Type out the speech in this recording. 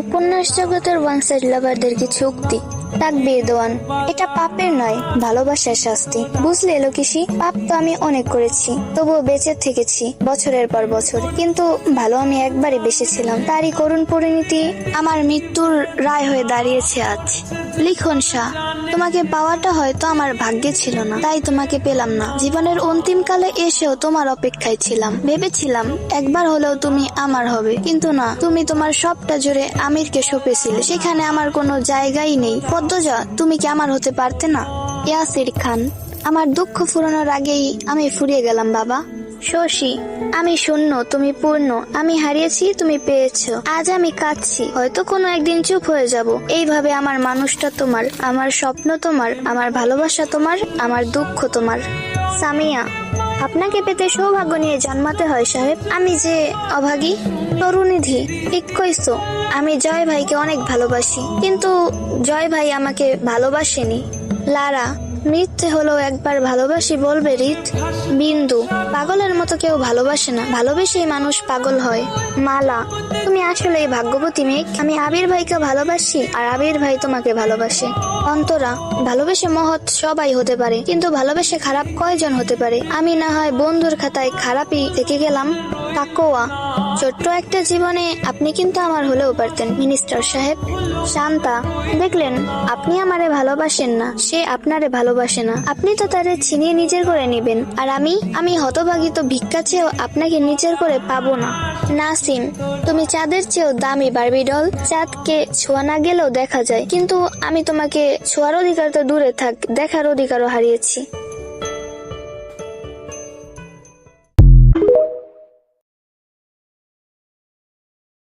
উপন্যাস জগতের one side লাভারদের কিছু উক্তি। তাকবীর দেওয়ান, এটা পাপের নয়, ভালোবাসার শাস্তি। বুঝলে লোকেশি, পাপ তো আমি অনেক করেছি, তবুও বেঁচে থেকেছি বছরের পর বছর, কিন্তু ভালো আমি একবারই বেসেছিলাম। তারই করুণ পরিণতি আমার মৃত্যুর রায় হয়ে দাঁড়িয়েছে আজ। লিখন শাহ, তোমাকে পাওয়াটা হয়তো আমার ভাগ্যে ছিল না, তাই তোমাকে পেলাম না। জীবনের অন্তিম কালে এসেও তোমার অপেক্ষায় ছিলাম, ভেবেছিলাম একবার হলেও তুমি আমার হবে, কিন্তু না, তুমি তোমার সবটা জুড়ে আমিরকে সঁপেছিলে। সেখানে আমার কোনো জায়গাই নেই। পদ্মজা, তুমি কি আমার হতে পারতে না? ইয়াসির খান, আমার দুঃখ ফুরানোর আগেই আমি ফুরিয়ে গেলাম বাবা। শশী, আমি শূন্য, তুমি পূর্ণ। আমি হারিয়েছি, তুমি পেয়েছো। আজ আমি কাঁদছি, হয়তো কোনো একদিন চুপ হয়ে যাব। এইভাবে আমার মানুষটা তোমার, আমার স্বপ্ন তোমার, আমার ভালোবাসা তোমার, আমার দুঃখ তোমার। সামিয়া, আপনাকে পেতে সৌভাগ্য নিয়ে জন্মাতে হয় সাহেব। আমি যে অভাগী। তরুনিধি, ঠিক কইছো। আমি জয় ভাইকে অনেক ভালোবাসি, কিন্তু জয় ভাই আমাকে ভালোবাসেনি। লারা, মিথ্যে হলেও একবার ভালোবাসি বলবে রিত। বিন্দু, পাগলের মতো কেউ ভালোবাসে না, ভালোবেসেই মানুষ পাগল হয়। মালা, তুমি আসলেই ভাগ্যবতী মেয়ে। আমি আবির ভাইকে ভালোবাসি, আর আবির ভাই তোমাকে ভালোবাসে। অন্তরা, ভালোবেসে মহৎ সবাই হতে পারে, কিন্তু ভালোবেসে খারাপ কয়জন হতে পারে? আমি না হয় বন্ধুর খাতায় খারাপই থেকে গেলাম। তাকোয়া, ছোট্ট একটা জীবনে আপনি কিন্তু আমার হলেও পারতেন মিনিস্টার সাহেব। শান্তা, দেখলেন, আপনি আমারে ভালোবাসেন না, সে আপনারে ভালোবাসে না। আপনি তো তারে ছিনিয়ে নিজের করে নিবেন, আর আমি হতভাগী তো ভিক্ষা চেয়েও আপনাকে নিজের করে পাবো না। নাসিম, তুমি চাঁদের চেয়েও দামি বারবি ডল। চাঁদকে ছোঁয়া না গেলেও দেখা যায়, কিন্তু আমি তোমাকে ছোঁয়ার অধিকার তো দূরে থাক, দেখার অধিকারও হারিয়েছি।